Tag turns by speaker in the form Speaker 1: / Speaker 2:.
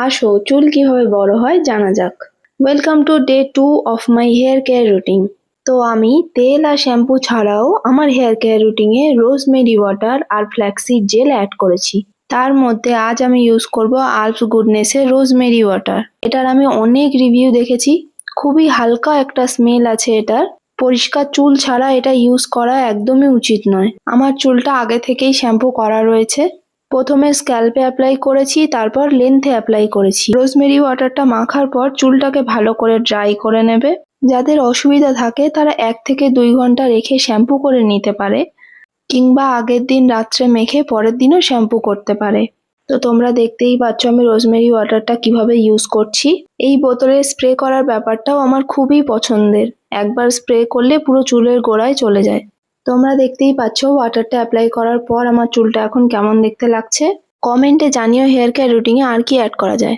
Speaker 1: আসো চুল কিভাবে বড় হয় জানা যাক। Welcome to day 2 of my hair care routine. তো আমি তেল আর শ্যাম্পু ছাড়াও আমার হেয়ার কেয়ার রুটিনে রোজমেরি ওয়াটার আর ফ্ল্যাক্সিড জেল অ্যাড করেছি। তার মধ্যে আজ আমি ইউজ করব আলস গুডনেসের রোজমেরি ওয়াটার। এটার আমি অনেক রিভিউ দেখেছি, খুবই হালকা একটা স্মেল আছে এটার। পরিষ্কার চুল ছাড়া এটা ইউজ করা একদমই উচিত নয়। আমার চুলটা আগে থেকেই শ্যাম্পু করা রয়েছে। প্রথমে স্ক্যাল্পে অ্যাপ্লাই করেছি, তারপর লেন্থে অ্যাপ্লাই করেছি। রোজমেরি ওয়াটারটা মাখার পর চুলটাকে ভালো করে ড্রাই করে নেবে। যাদের অসুবিধা থাকে তারা 1 থেকে 2 ঘন্টা রেখে শ্যাম্পু করে নিতে পারে, কিংবা আগের দিন রাত্রে মেখে পরের দিনও শ্যাম্পু করতে পারে। তো তোমরা দেখতেই পাচ্ছ আমি রোজমেরি ওয়াটারটা কিভাবে ইউজ করছি। এই বোতলে স্প্রে করার ব্যাপারটাও আমার খুবই পছন্দের। একবার স্প্রে করলে পুরো চুলের গোড়ায় চলে যায়। তোমরা দেখতেই পাচ্ছ ওয়াটারটা অ্যাপ্লাই করার পর আমার চুলটা এখন কেমন দেখতে লাগছে। কমেন্টে জানিও হেয়ার কেয়ার রুটিনে আর কি অ্যাড করা যায়।